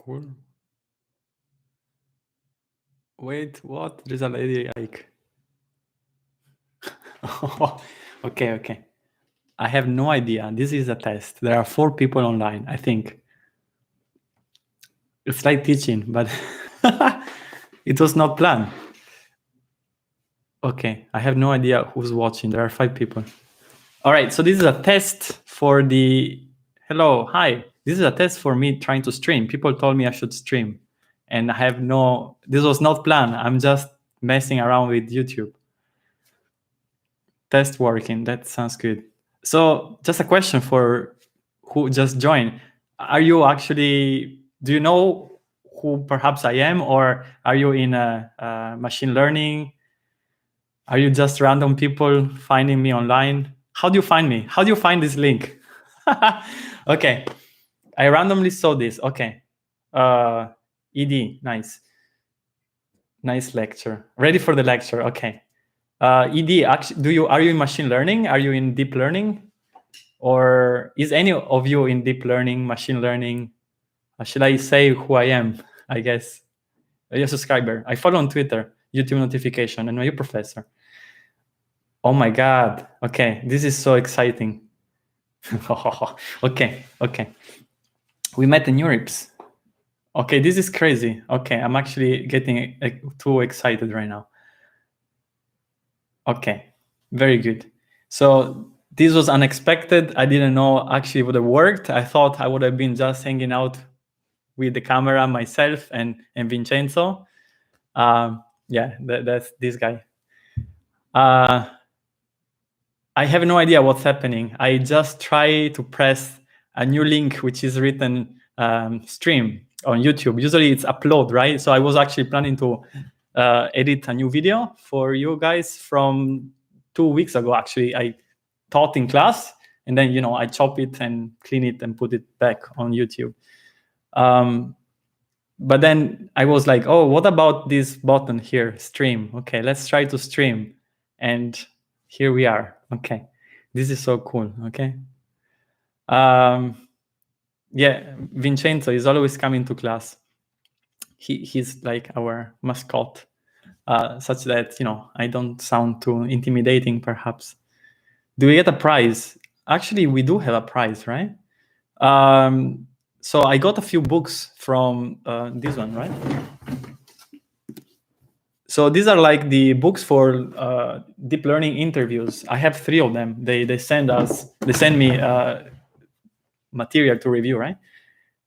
Cool. Wait, what? There's a lady like. Okay, okay. I have no idea. This is a test. There are 4 people online, I think. It's like teaching, but it was not planned. Okay, I have no idea who's watching. There are 5 people. All right, so this is a test for the. Hello, hi. This is a test for me trying to stream. People told me I should stream, and I have no. This was not planned. I'm just messing around with YouTube. Test working. That sounds good. So, just a question for who just joined. Are you actually? Do you know who perhaps I am, or are you in a machine learning? Are you just random people finding me online? How do you find me? How do you find this link? Okay, I randomly saw this. Okay, ED, nice lecture. Ready for the lecture? Okay. ED, actually, are you in machine learning? Are you in deep learning? Or is any of you in deep learning, machine learning? Should I say who I am? I guess. You're a subscriber. I follow on Twitter, YouTube notification, and are you professor? Oh my God. Okay, this is so exciting. Okay. We met in Eurips. Okay, this is crazy. Okay, I'm actually getting too excited right now. Okay, very good. So this was unexpected. I didn't know actually it would have worked. I thought I would have been just hanging out with the camera myself and Vincenzo. Yeah, that's this guy. I have no idea what's happening. I just try to press a new link, which is written stream on YouTube. Usually it's upload, right? So I was actually planning to edit a new video for you guys from 2 weeks ago. Actually, I taught in class, and then I chop it and clean it and put it back on YouTube. But then I was like, oh, what about this button here, stream? Okay, let's try to stream, and here we are. Okay, this is so cool. Okay. Yeah, Vincenzo is always coming to class. He's like our mascot, such that I don't sound too intimidating. Perhaps. Do we get a prize? Actually, we do have a prize, right? So I got a few books from this one, right? So these are like the books for deep learning interviews. I have 3 of them. They send me material to review, right?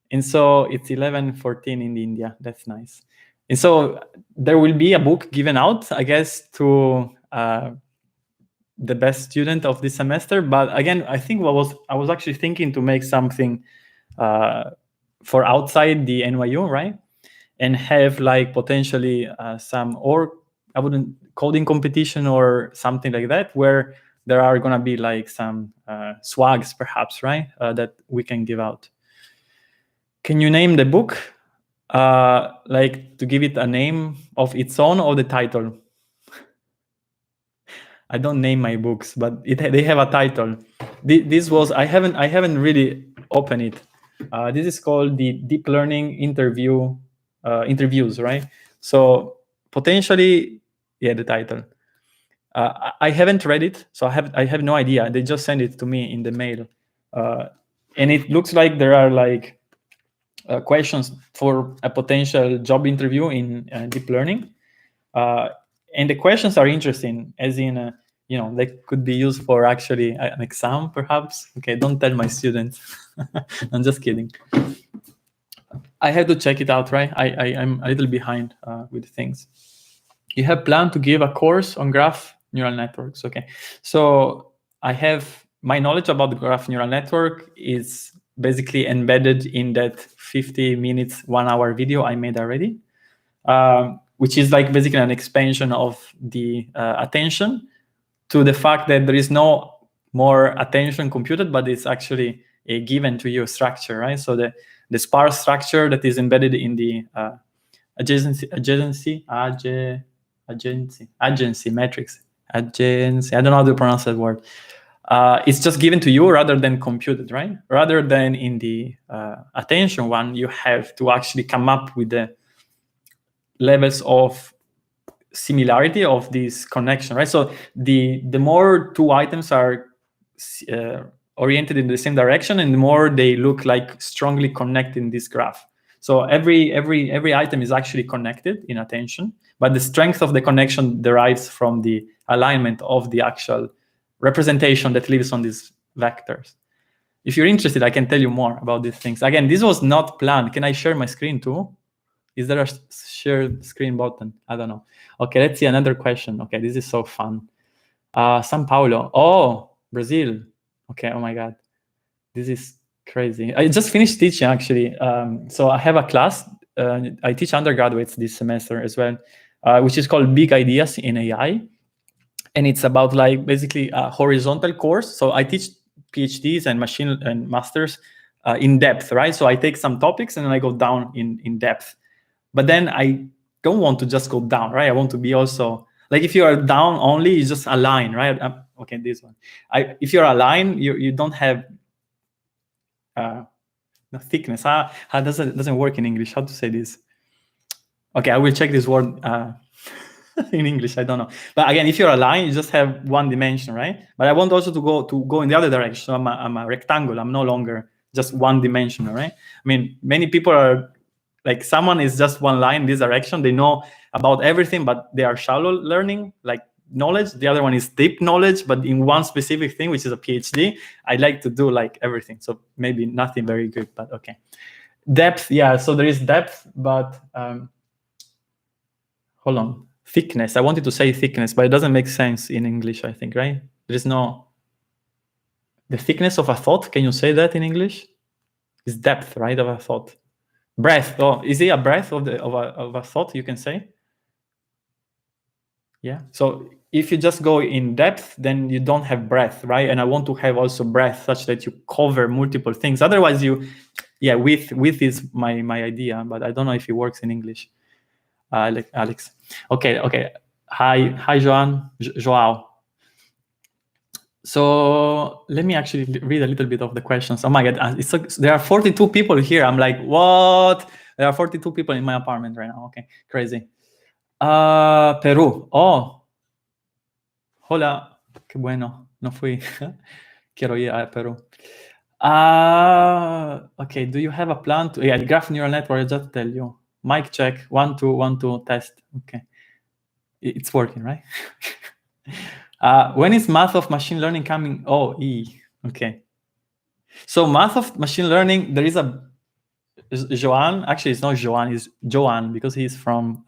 And so it's 11:14 in India. That's nice. And so there will be a book given out, I guess, to the best student of this semester. But again, I think I was actually thinking to make something for outside the NYU, right? And have like potentially some, or I wouldn't, coding competition or something like that, where there are gonna be like some swags perhaps, right? That we can give out. Can you name the book? Like to give it a name of its own, or the title? I don't name my books, but they have a title. This was, I haven't really opened it. This is called the Deep Learning Interviews, right? So potentially, yeah, the title. I haven't read it, so I have no idea. They just sent it to me in the mail, and it looks like there are like questions for a potential job interview in deep learning, and the questions are interesting, as in they could be used for actually an exam, perhaps. Okay, don't tell my students. I'm just kidding. I have to check it out, right? I'm a little behind with things. You have planned to give a course on graph neural networks. Okay, so I have my knowledge about the graph neural network is basically embedded in that 50 minutes, 1 hour video I made already, which is like basically an expansion of the attention to the fact that there is no more attention computed, but it's actually a given to you structure, right? So the sparse structure that is embedded in the agency matrix. Agency. I don't know how to pronounce that word. it's just given to you rather than computed, right? Rather than in the attention one, you have to actually come up with the levels of similarity of this connection, right? So the more two items are oriented in the same direction, and the more they look like strongly connected in this graph. So every item is actually connected in attention, but the strength of the connection derives from the alignment of the actual representation that lives on these vectors. If you're interested, I can tell you more about these things. Again, this was not planned. Can I share my screen too? Is there a share screen button? I don't know. Okay, let's see another question. Okay, this is so fun. São Paulo. Oh, Brazil. Okay, oh my God. This is crazy. I just finished teaching, actually. So I have a class. I teach undergraduates this semester as well, which is called Big Ideas in AI. And it's about like basically a horizontal course. So I teach PhDs and machine and masters in depth, right? So I take some topics and then I go down in depth. But then I don't want to just go down, right? I want to be also, like if you are down only, you just align, right? Okay, this one. If you're aligned, you don't have the thickness. How doesn't work in English? How to say this? Okay, I will check this word in English. I don't know. But again, if you're aligned, you just have one dimension, right? But I want also to go in the other direction. So I'm a rectangle. I'm no longer just one dimensional, right? I mean, many people are like, someone is just one line in this direction. They know about everything, but they are shallow learning, like knowledge. The other one is deep knowledge, but in one specific thing, which is a PhD. I like to do like everything. So maybe nothing very good, but okay. Depth, yeah. So there is depth, but hold on. Thickness. I wanted to say thickness, but it doesn't make sense in English, I think, right? There is no... The thickness of a thought, can you say that in English? Is depth, right, of a thought. Breadth. Oh, is it a breadth of a thought, you can say? Yeah. So if you just go in depth, then you don't have breadth, right? And I want to have also breadth such that you cover multiple things. Otherwise, width is my idea, but I don't know if it works in English. Alex. Okay. Hi, Joao. So let me actually read a little bit of the questions. Oh my God, there are 42 people here. I'm like, what? There are 42 people in my apartment right now. Okay, crazy. Perú. Oh, hola. Qué bueno. No fui. Quiero ir a Perú. Okay, do you have a plan to... Yeah, graph neural network, I just tell you. Mic check, 1, 2, 1, 2, test. Okay. It's working, right? When is math of machine learning coming? Oh, okay. So math of machine learning, there is a Joan. Actually, it's not Joan, it's Joan, because he's from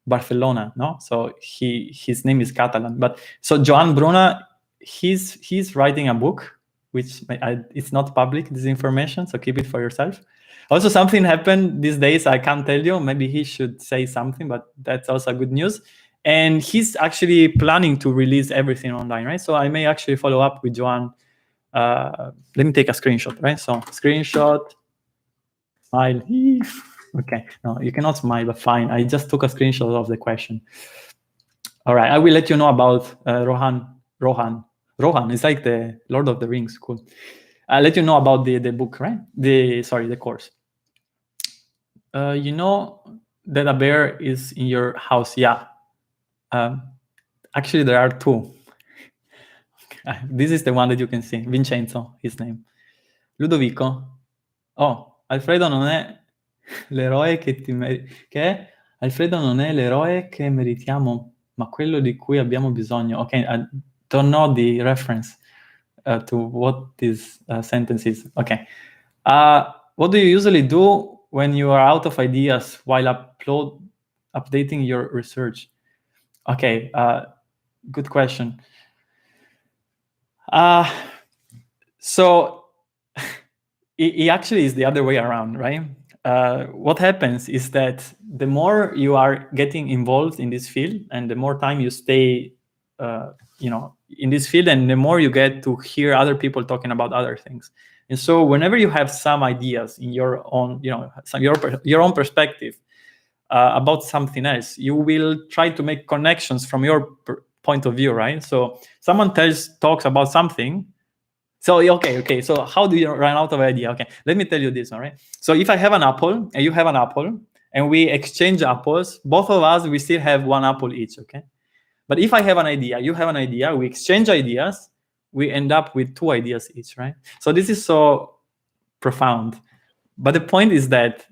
Barcelona, no? So his name is Catalan. But so Joan Bruna, he's writing a book, which it's not public, this information, so keep it for yourself. Also, something happened these days, I can't tell you. Maybe he should say something, but that's also good news. And he's actually planning to release everything online, right? So I may actually follow up with Joan. Let me take a screenshot, right? So screenshot, smile. Okay, no, you cannot smile, but fine. I just took a screenshot of the question. All right, I will let you know about Rohan. Rohan is like the Lord of the Rings, cool. I'll let you know about the book, right? The course. You know that a bear is in your house? Yeah. Actually, there are two. This is the one that you can see. Vincenzo, his name. Ludovico. Oh, Alfredo non è l'eroe che Alfredo non è l'eroe che meritiamo, ma quello di cui abbiamo bisogno. Okay, I don't know the reference to what this sentence is. Okay. What do you usually do when you are out of ideas while updating your research? Okay, good question. So it actually is the other way around, right? What happens is that the more you are getting involved in this field and the more time you stay in this field, and the more you get to hear other people talking about other things. And so whenever you have some ideas in your own, your own perspective about something else, you will try to make connections from your point of view, right? So someone talks about something. So okay. So how do you run out of idea? Okay, let me tell you this. All right. So if I have an apple and you have an apple, and we exchange apples, both of us we still have one apple each. Okay. But if I have an idea, you have an idea, we exchange ideas, we end up with 2 ideas each, right? So this is so profound. But the point is that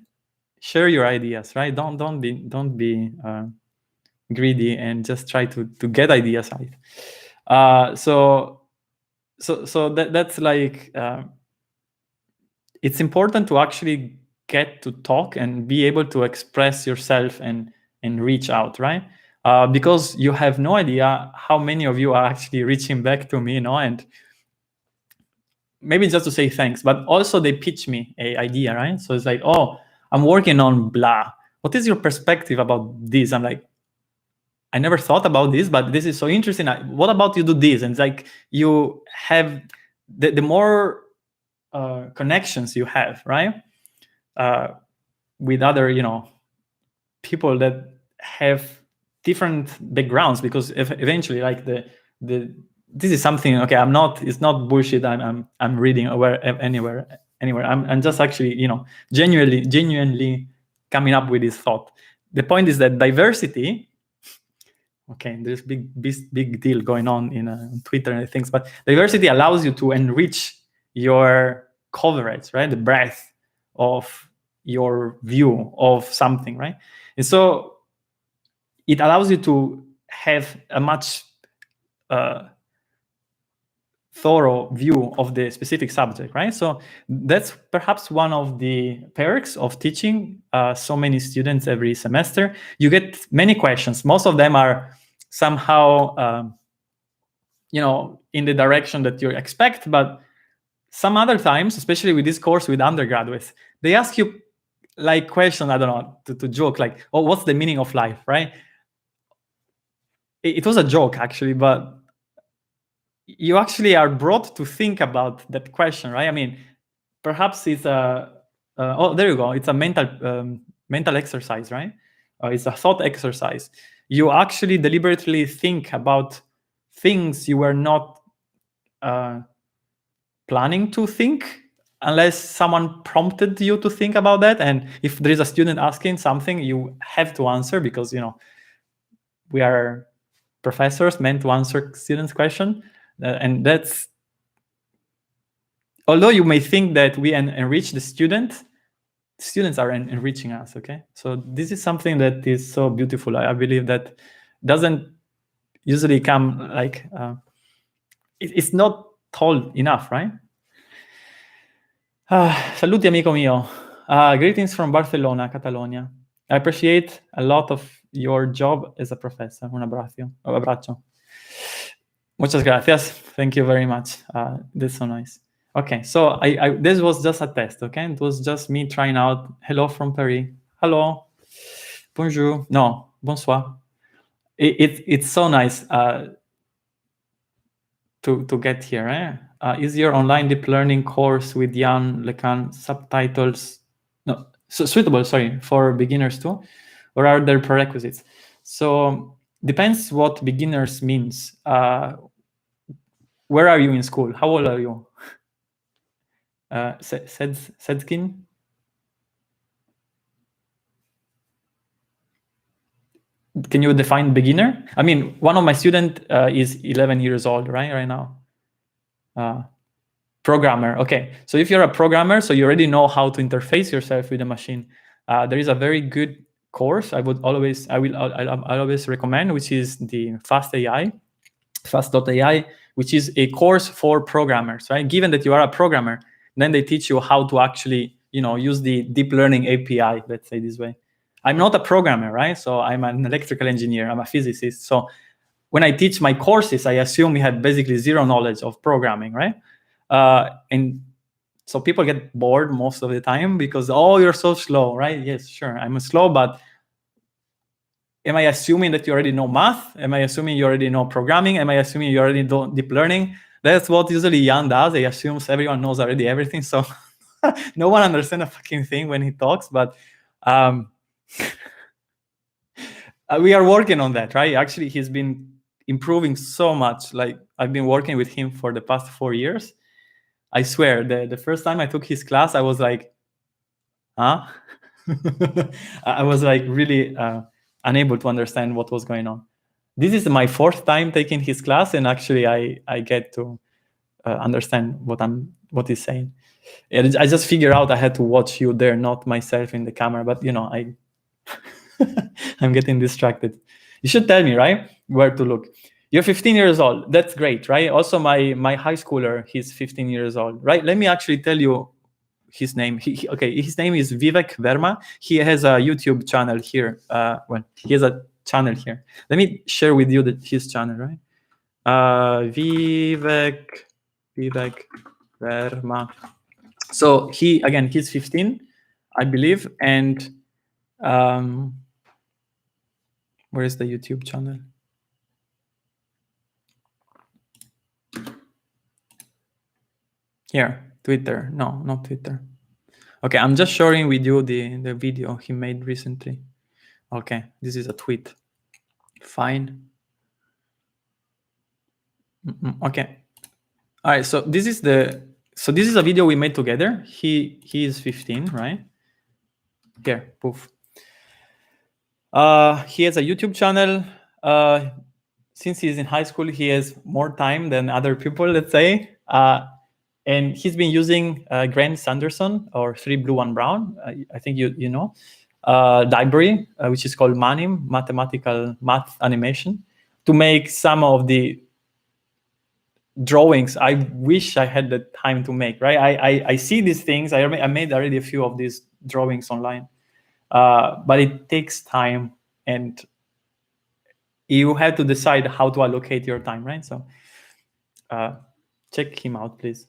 share your ideas, right? Don't be greedy and just try to get ideas out. So that's like it's important to actually get to talk and be able to express yourself and reach out, right? Because you have no idea how many of you are actually reaching back to me, and maybe just to say thanks, but also they pitch me an idea, right? So it's like, oh, I'm working on blah. What is your perspective about this? I'm like, I never thought about this, but this is so interesting. What about you do this? And it's like you have the more connections you have, right? With other, people that have different backgrounds, because eventually, like this is something. Okay, it's not bullshit. I'm reading anywhere. I'm just actually, genuinely coming up with this thought. The point is that diversity. Okay, there's big deal going on in Twitter and things, but diversity allows you to enrich your coverage, right? The breadth of your view of something, right? And so it allows you to have a much thorough view of the specific subject, right? So that's perhaps one of the perks of teaching so many students every semester. You get many questions. Most of them are somehow, in the direction that you expect, but some other times, especially with this course with undergraduates, they ask you like question, I don't know, to joke, like, oh, what's the meaning of life, right? It was a joke actually, but you actually are brought to think about that question, right? I mean, perhaps it's oh, there you go. It's a mental exercise, right? It's a thought exercise. You actually deliberately think about things you were not planning to think, unless someone prompted you to think about that. And if there is a student asking something, you have to answer, because we are professors meant to answer students' question. And that's, although you may think that we enrich the students are enriching us. Okay, so this is something that is so beautiful. I believe that doesn't usually come like it's not told enough, right? Saluti, amico mio. Greetings from Barcelona, Catalonia. I appreciate a lot of your job as a professor. Un abbraccio. Muchas gracias. Thank you very much. That's so nice. Okay, so I this was just a test, okay? It was just me trying out. Hello from Paris. Hello. Bonjour. No, bonsoir. It's so nice to get here. Is your online deep learning course with Jan LeCun subtitles suitable, for beginners too? Or are there prerequisites? So depends what beginners means. Where are you in school? How old are you? Sedskin? Can you define beginner? I mean, one of my students is 11 years old, right now. Programmer. Okay, so if you're a programmer, so you already know how to interface yourself with the machine. There is a very good course I will always recommend, which is the Fast.ai, which is a course for programmers, right? Given that you are a programmer, then they teach you how to actually, use the deep learning API, let's say this way. I'm not a programmer, right? So I'm an electrical engineer, I'm a physicist. So when I teach my courses, I assume we had basically zero knowledge of programming, right? And so people get bored most of the time because, oh, you're so slow, right? Yes, sure, I'm slow, but am I assuming that you already know math? Am I assuming you already know programming? Am I assuming you already know deep learning? That's what usually Jan does. He assumes everyone knows already everything. So no one understands a fucking thing when he talks, but we are working on that, right? Actually, he's been improving so much. Like I've been working with him for the past 4 years. I swear, the first time I took his class, I was like, huh? I was like really unable to understand what was going on. This is my 4th time taking his class, and actually I get to understand what he's saying. And I just figured out I had to watch you there, not myself in the camera. But I'm getting distracted. You should tell me, right, where to look. You're 15 years old. That's great, right? Also, my high schooler, he's 15 years old, right? Let me actually tell you his name. His name is Vivek Verma. He has a YouTube channel here. He has a channel here. Let me share with you his channel, right? Vivek Verma. So he's 15, I believe, and where is the YouTube channel? Here, Twitter. No, not Twitter. Okay, I'm just sharing with you the video he made recently. Okay, this is a tweet. Fine. Okay. All right, so this is a video we made together. He is 15, right? Here, poof. He has a YouTube channel. Since he's in high school, he has more time than other people, let's say. And he's been using Grant Sanderson or 3 Blue 1 Brown. I think you know library, which is called MANIM, Mathematical Math Animation, to make some of the drawings I wish I had the time to make. Right? I see these things. I made already a few of these drawings online, but it takes time, and you have to decide how to allocate your time. Right? So check him out, please.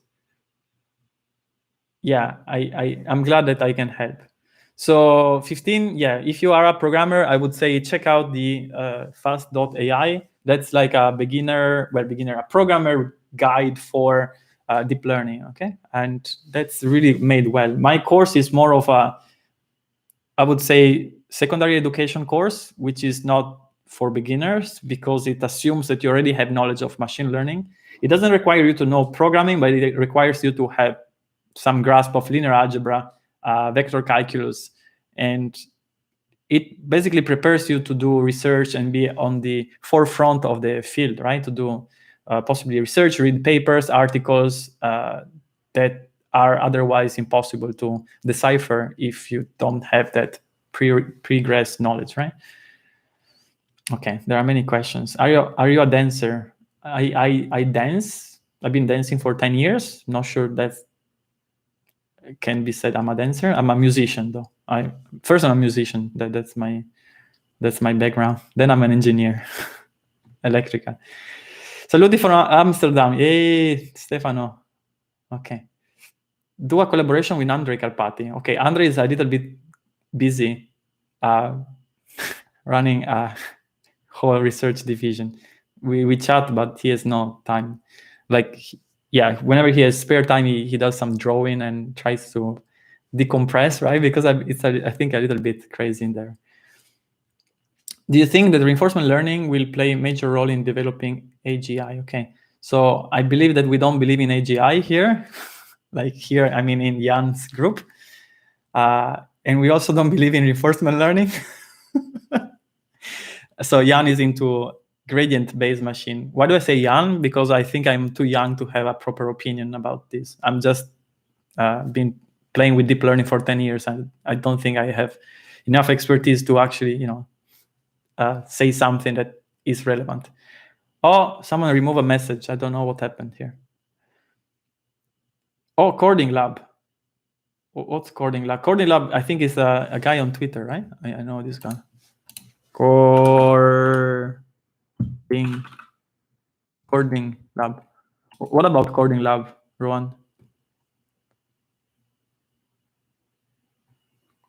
Yeah, I'm glad that I can help. So 15, yeah, if you are a programmer, I would say check out the fast.ai. That's like a programmer guide for deep learning, okay? And that's really made well. My course is more of I would say, secondary education course, which is not for beginners because it assumes that you already have knowledge of machine learning. It doesn't require you to know programming, but it requires you to have some grasp of linear algebra, vector calculus, and it basically prepares you to do research and be on the forefront of the field, right? To do possibly research, read papers, articles that are otherwise impossible to decipher if you don't have that pre-gress knowledge, right? Okay, there are many questions. Are you a dancer? I dance. I've been dancing for 10 years. Not sure that can be said I'm a dancer. I'm a musician though. I'm a musician. That's my background. Then I'm an engineer, electrical. Saluti from Amsterdam. Hey, Stefano. Okay. Do a collaboration with Andre Carpati. Okay, Andre is a little bit busy running a whole research division. We chat, but he has no time. Like, yeah, whenever he has spare time, he does some drawing and tries to decompress, right? Because I think a little bit crazy in there. Do you think that reinforcement learning will play a major role in developing AGI? Okay, so I believe that we don't believe in AGI here. Like here, I mean in Jan's group. And we also don't believe in reinforcement learning. So Jan is into gradient-based machine. Why do I say Jan? Because I think I'm too young to have a proper opinion about this. I'm just been playing with deep learning for 10 years, and I don't think I have enough expertise to actually, say something that is relevant. Oh, someone remove a message. I don't know what happened here. Oh, Coding Lab. What's Coding Lab? Coding Lab, I think, is a guy on Twitter, right? I know this guy. Coding Lab. What about Coding Lab, Rowan?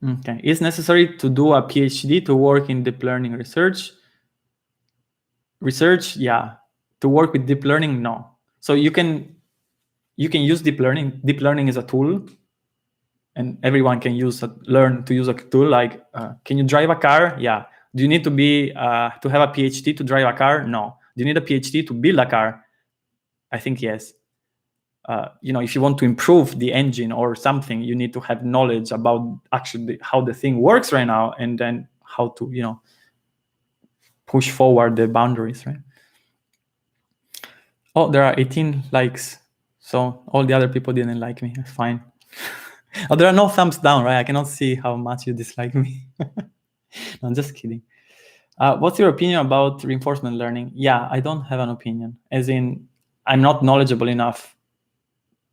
Okay. Is necessary to do a PhD to work in deep learning research? Research, yeah. To work with deep learning, no. So you can use deep learning. Deep learning is a tool, and everyone can learn to use a tool. Like, can you drive a car? Yeah. Do you need to have a PhD to drive a car? No. Do you need a PhD to build a car? I think yes. If you want to improve the engine or something, you need to have knowledge about actually how the thing works right now, and then how to, push forward the boundaries, right? Oh, there are 18 likes. So all the other people didn't like me. Fine. Oh, there are no thumbs down, right? I cannot see how much you dislike me. No, I'm just kidding. What's your opinion about reinforcement learning? Yeah, I don't have an opinion. As in, I'm not knowledgeable enough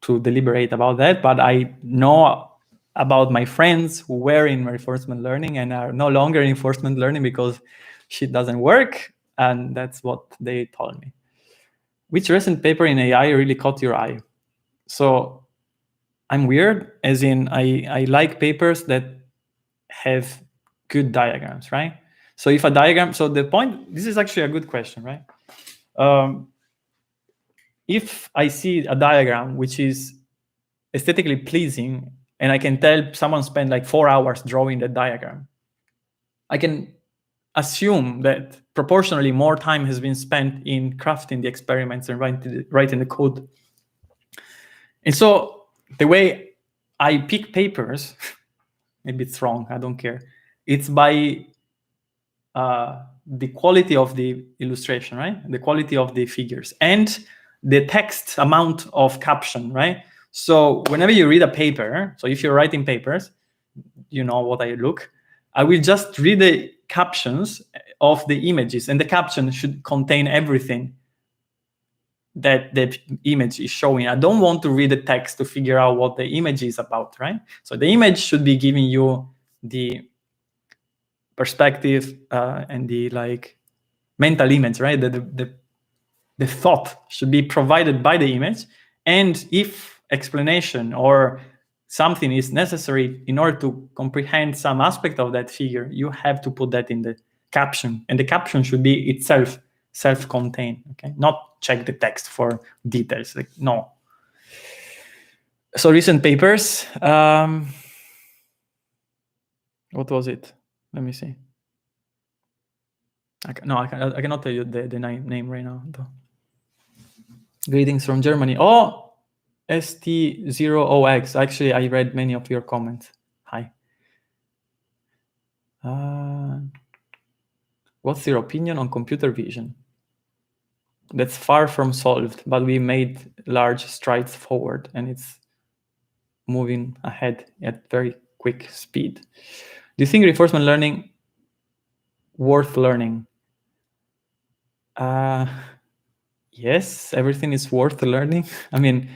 to deliberate about that, but I know about my friends who were in reinforcement learning and are no longer in reinforcement learning because shit doesn't work, and that's what they told me. Which recent paper in AI really caught your eye? So I'm weird, as in I like papers that have good diagrams, right? So if a diagram, so the point, this is actually a good question, right? If I see a diagram which is aesthetically pleasing, and I can tell someone spent like 4 hours drawing the diagram, I can assume that proportionally more time has been spent in crafting the experiments and writing the code. And so the way I pick papers, maybe it's wrong, I don't care. It's by the quality of the illustration, right? The quality of the figures and the text amount of caption, right? So whenever you read a paper, so if you're writing papers, you know what I look, I will just read the captions of the images, and the caption should contain everything that the image is showing. I don't want to read the text to figure out what the image is about, right? So the image should be giving you the perspective and the mental image, right? The thought should be provided by the image, and if explanation or something is necessary in order to comprehend some aspect of that figure, you have to put that in the caption, and the caption should be itself self-contained, okay? Not check the text for details, no. So recent papers, what was it? Let me see. I cannot tell you the name right now, though. Greetings from Germany. Oh, ST0OX. Actually, I read many of your comments. Hi. What's your opinion on computer vision? That's far from solved, but we made large strides forward, and it's moving ahead at very quick speed. Do you think reinforcement learning worth learning? Yes, everything is worth learning. I mean,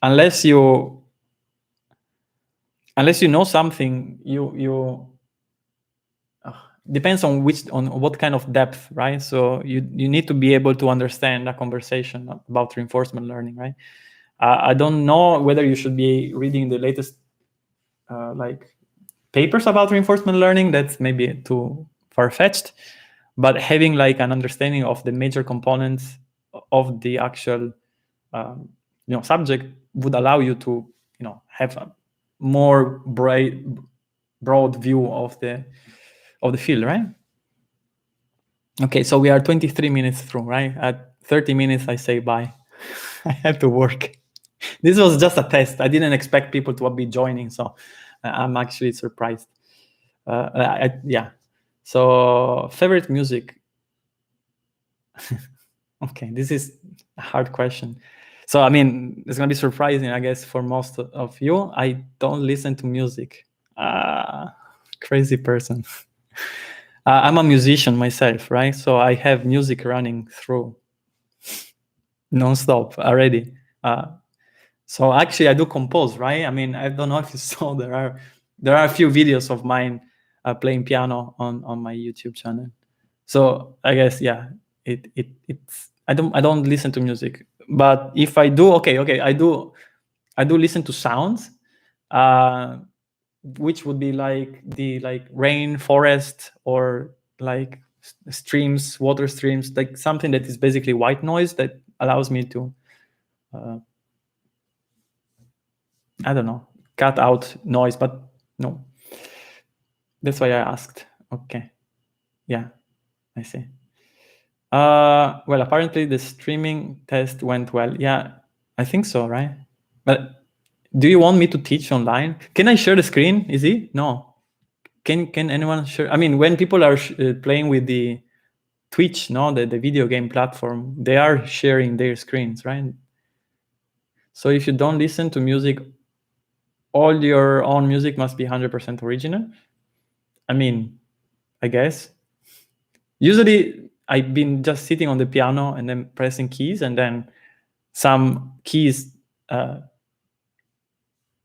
unless you know something, you depends on what kind of depth, right? So you need to be able to understand a conversation about reinforcement learning, right? I don't know whether you should be reading the latest papers about reinforcement learning. That's maybe too far-fetched, but having an understanding of the major components of the actual subject would allow you to have a more broad view of the field, right? Okay, so we are 23 minutes through, right? At 30 minutes, I say bye. I have to work. This was just a test. I didn't expect people to be joining, so I'm actually surprised. Yeah. So favorite music. Okay, this is a hard question. So I mean, it's gonna be surprising, I guess, for most of you. I don't listen to music. Crazy person. I'm a musician myself, right? So I have music running through non-stop already. So actually, I do compose, right? I mean, I don't know if you saw, there are a few videos of mine playing piano on my YouTube channel. So I guess, yeah, it's I don't listen to music, but if I do, okay, I do listen to sounds, which would be the rain, forest, or streams, water streams, like something that is basically white noise that allows me to I don't know, cut out noise, but no. That's why I asked. Okay. Yeah, I see. Well, apparently the streaming test went well. Yeah, I think so, right? But do you want me to teach online? Can I share the screen? Is it? No. Can anyone share? I mean, when people are playing with the Twitch, no, the video game platform, they are sharing their screens, right? So if you don't listen to music, all your own music must be 100% original. I mean, I guess. Usually I've been just sitting on the piano and then pressing keys, and then some keys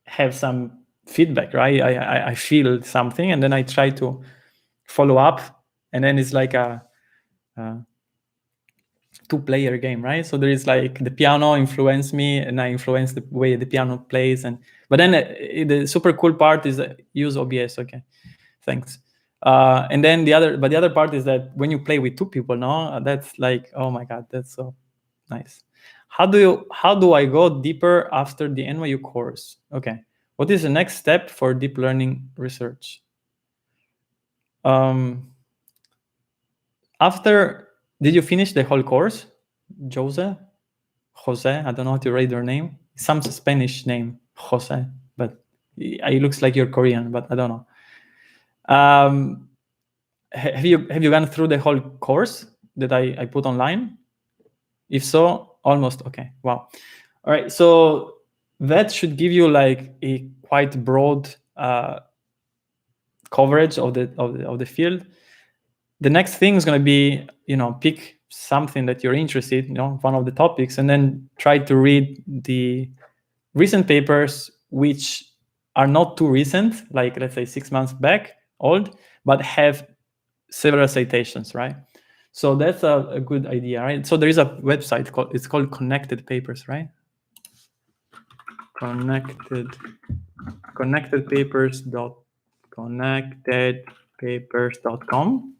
have some feedback, right? I feel something, and then I try to follow up, and then it's like a two-player game, right? So there is like the piano influence me, and I influence the way the piano plays, but then the super cool part is use OBS. Okay, thanks. And then the other part is that when you play with two people, no, that's like, oh my god, that's so nice. How do I go deeper after the NYU course? Okay, what is the next step for deep learning research? After, did you finish the whole course, Jose? I don't know how to read your name. Some Spanish name, Jose, but it looks like you're Korean, but I don't know. Have you gone through the whole course that I put online? If so, almost. Okay. Wow. All right. So that should give you like a quite broad coverage of the field. The next thing is going to be, pick something that you're interested, one of the topics, and then try to read the recent papers, which are not too recent, like let's say 6 months back old, but have several citations, right? So that's a good idea, right? So there is a website it's called Connected Papers, right? Connectedpapers.com.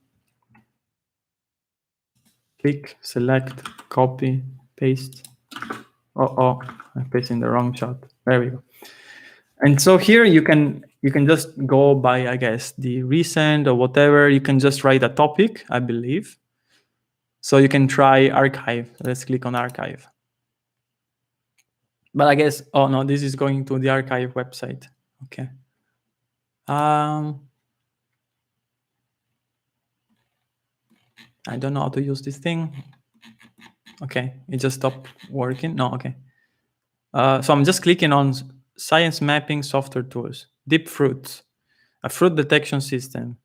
Click, select, copy, paste. Oh, I'm pasting the wrong shot. There we go. And so here you can just go by, I guess, the recent or whatever. You can just write a topic, I believe. So you can try archive. Let's click on archive. But I guess, oh no, this is going to the archive website. Okay. I don't know how to use this thing. Okay, it just stopped working. No, okay. So I'm just clicking on science mapping software tools, Deep Fruits, a fruit detection system.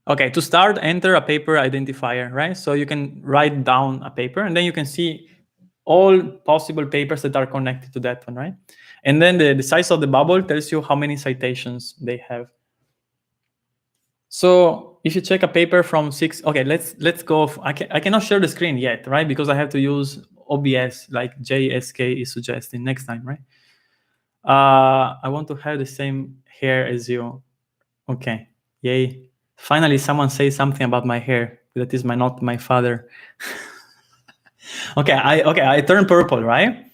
Okay, to start, enter a paper identifier, right? So you can write down a paper, and then you can see all possible papers that are connected to that one, right? And then the size of the bubble tells you how many citations they have. So if you check a paper from 6, okay, let's go. I cannot share the screen yet, right? Because I have to use OBS, like JSK is suggesting next time, right? I want to have the same hair as you. Okay, yay. Finally, someone say something about my hair. That is not my father. Okay, I turned purple, right?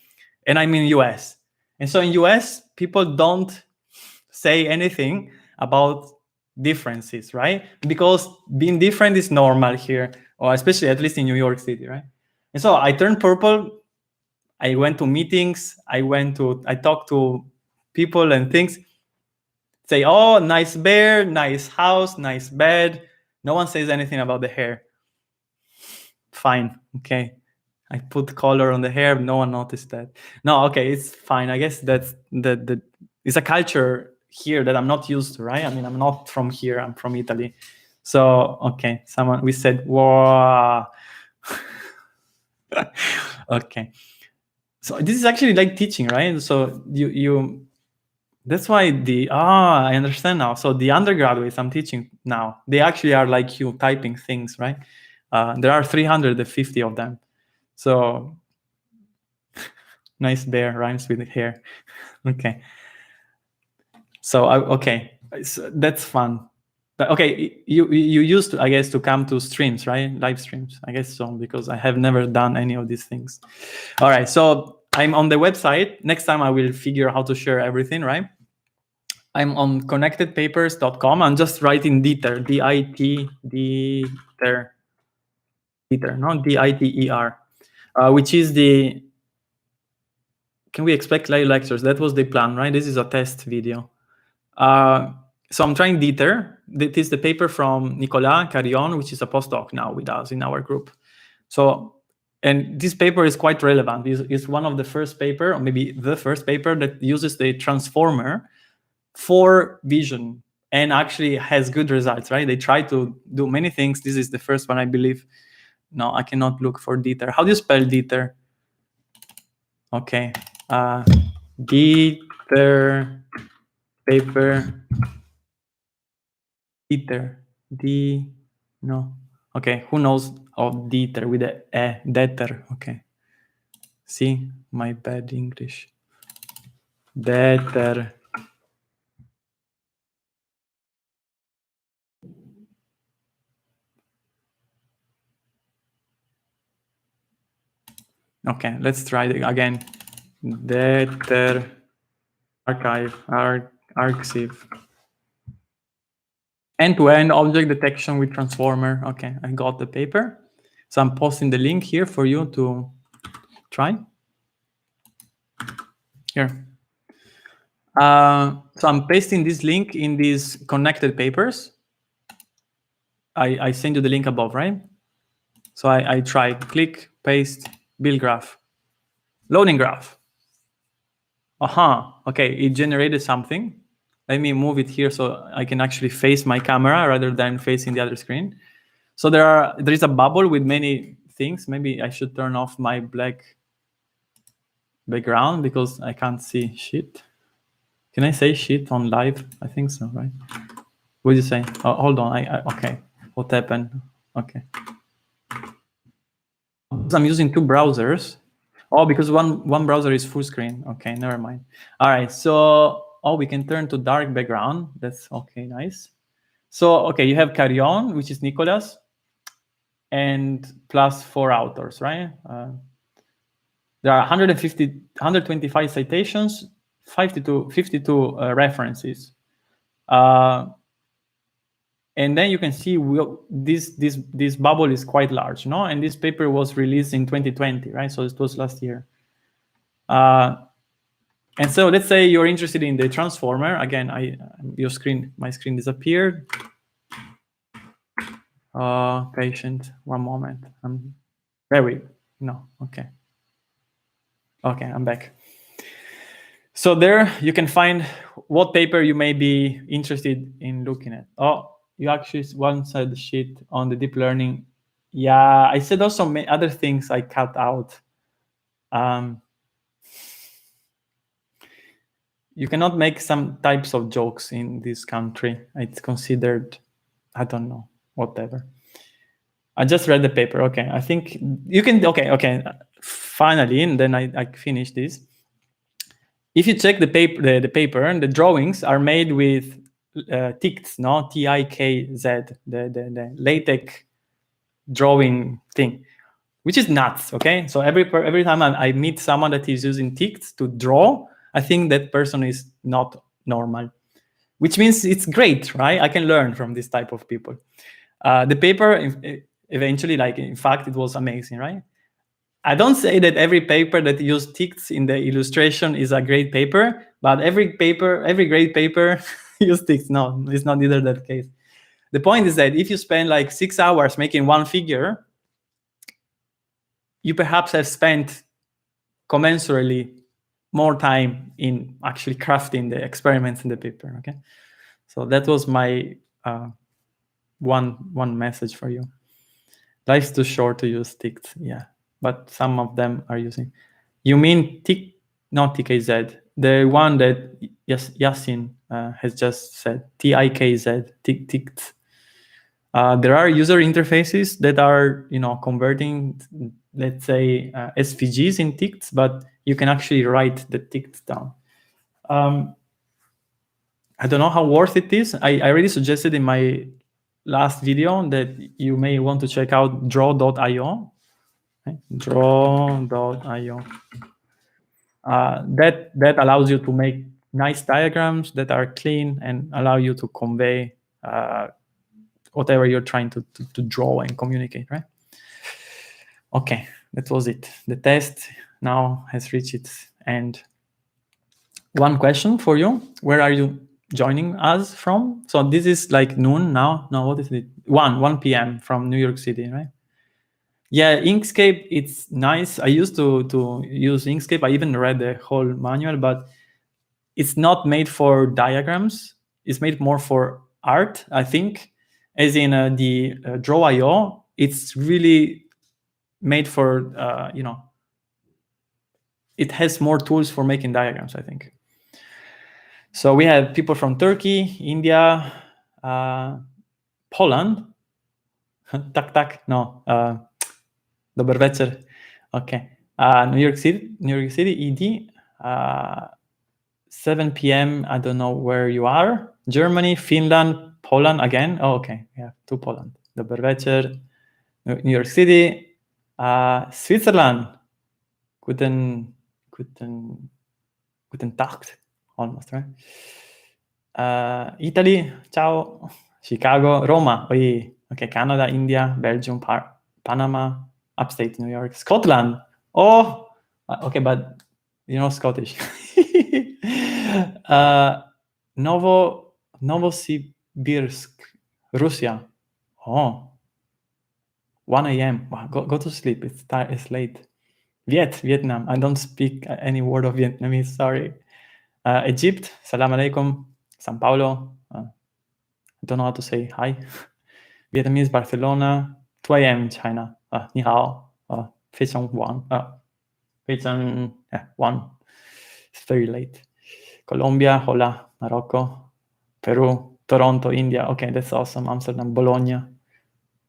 And I'm in US. And so in US, people don't say anything about differences, right? Because being different is normal here, or especially at least in New York City, right? And so I turned purple. I went to meetings. I talked to people and things. Say, oh, nice bear, nice house, nice bed. No one says anything about the hair. Fine, okay. I put color on the hair, no one noticed that. No, okay, it's fine. I guess that's it's a culture here that I'm not used to, right? I mean, I'm not from here, I'm from Italy. So, okay, we said, wow. Okay. So this is actually like teaching, right? So that's why I understand now. So the undergraduates I'm teaching now, they actually are like you, typing things, right? There are 350 of them. So nice bear rhymes with hair. Okay. So so that's fun. But okay, you used to, I guess, to come to streams, right? Live streams, I guess so, because I have never done any of these things. All right, so I'm on the website. Next time I will figure out how to share everything, right? I'm on connectedpapers.com. I'm just writing DITER, DITER, not DITER, which is the, can we expect live lectures? That was the plan, right? This is a test video. So I'm trying DITER. That is the paper from Nicolas Carillon, which is a postdoc now with us in our group. So, and this paper is quite relevant. It's one of the first paper, or maybe the first paper, that uses the transformer for vision and actually has good results, right? They try to do many things. This is the first one, I believe. No, I cannot look for DITER. How do you spell DITER? Okay. DITER paper. DITER. No. Okay, who knows of DITER with a DETER? Okay. See, my bad English. DETER. Okay, let's try it again. DETER arXiv. End-to-end object detection with transformer. Okay, I got the paper. So I'm posting the link here for you to try. Here. So I'm pasting this link in these connected papers. I send you the link above, right? So I try, click, paste, build graph, loading graph. Okay, it generated something. Let me move it here so I can actually face my camera rather than facing the other screen. So there is a bubble with many things. Maybe I should turn off my black background because I can't see shit. Can I say shit on live? I think so, right? What did you say? Oh, hold on. Okay. What happened? Okay. I'm using two browsers. Oh, because one browser is full screen. Okay, never mind. All right. So, we can turn to dark background. That's okay. Nice. So, okay, you have Carillon, which is Nicolas, and plus 4 authors, right? There are 125 citations, 52 references. And then you can see this bubble is quite large, no? And this paper was released in 2020, right? So it was last year. And so let's say you're interested in the transformer. Again, my screen disappeared. Patient, one moment. Okay. Okay, I'm back. So there you can find what paper you may be interested in looking at. Oh, you actually once said shit on the deep learning. Yeah, I said also other things I cut out. You cannot make some types of jokes in this country. It's considered, I don't know, whatever. I just read the paper. Okay, I think you can. Okay. Finally, and then I finish this. If you check the paper, the drawings are made with TIKZ, no? TIKZ, the LaTeX drawing thing, which is nuts. Okay, so every time I meet someone that is using TIKZ to draw, I think that person is not normal, which means it's great, right? I can learn from this type of people. The paper eventually, in fact, it was amazing, right? I don't say that every paper that used TIKZ in the illustration is a great paper, but every great paper uses TIKZ. No, it's not either that case. The point is that if you spend 6 hours making one figure, you perhaps have spent commensurately more time in actually crafting the experiments in the paper. Okay, so that was my one message for you. Life's too short to use TIKZ. Yeah. But some of them are using. You mean not TKZ, the one that Yasin has just said, TIKZ, TIKZ. There are user interfaces that are, converting, let's say, SVGs in TIKZ, but you can actually write the TIKZ down. I don't know how worth it is. I already suggested in my last video that you may want to check out draw.io. Draw.io. That allows you to make nice diagrams that are clean and allow you to convey whatever you're trying to draw and communicate, right? Okay, that was it. The test now has reached its end. One question for you. Where are you joining us from? So this is like noon now. No, what is it? 1 p.m. from New York City, right? Yeah, Inkscape, it's nice. I used to use Inkscape. I even read the whole manual, but it's not made for diagrams. It's made more for art, I think. As in the Draw.io, it's really made for, it has more tools for making diagrams, I think. So we have people from Turkey, India, Poland. Tak, no. Dobry wieczór. Okay. New York City, ED. 7 p.m. I don't know where you are. Germany, Finland, Poland again. Oh, okay. Yeah, to Poland. Dobry wieczór. New York City. Switzerland. Guten Tag. Almost, right? Italy. Ciao. Chicago. Roma. Oye. Okay, Canada, India, Belgium, Panama, upstate New York, Scotland. Oh, okay, but you're not Scottish. Novosibirsk, Russia. Oh, 1 a.m. Wow, go to sleep. It's late. Vietnam. I don't speak any word of Vietnamese. Sorry. Egypt. Salam alaikum. Sao Paulo. I don't know how to say hi. Vietnamese, Barcelona. 2 a.m. in China. 你好. 非常晚. 1. It's very late. Colombia, hola. Morocco, Peru, Toronto, India. Okay, that's awesome. Amsterdam, Bologna.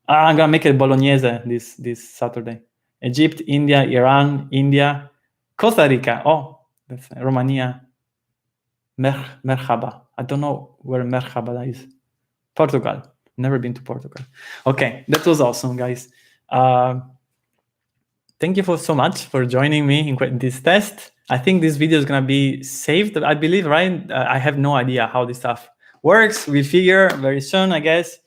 I'm gonna make it Bolognese this Saturday. Egypt, India, Iran, India, Costa Rica. Oh, that's Romania. Merhaba. I don't know where Merhaba is. Portugal. Never been to Portugal. Okay, that was awesome, guys. Thank you so much for joining me in this test. I think this video is gonna be saved, I believe, right? I have no idea how this stuff works. We figure very soon, I guess.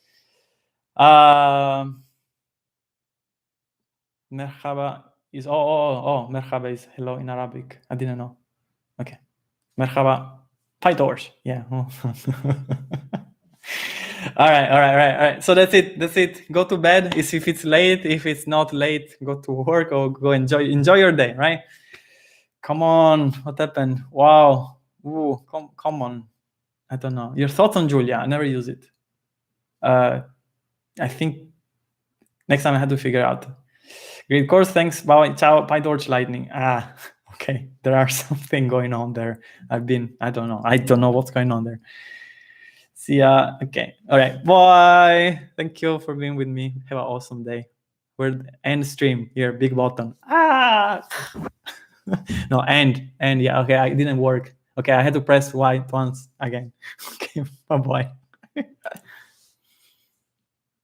Merhaba is merhaba is hello in Arabic. I didn't know. Okay. Merhaba. PyTorch. Yeah. All right. So that's it. Go to bed. If it's late, if it's not late, go to work or go enjoy your day, right? Come on. What happened? Wow. Ooh, come on. I don't know. Your thoughts on Julia? I never use it. I think next time I had to figure out. Great course. Thanks. Bye. Ciao. PyTorch Lightning. Okay. There are something going on there. I don't know. I don't know what's going on there. See ya. Okay. All right. Bye. Thank you for being with me. Have an awesome day. We're end stream here. Big button. No, end. Yeah. Okay. It didn't work. Okay. I had to press Y once again. Okay. Bye-bye.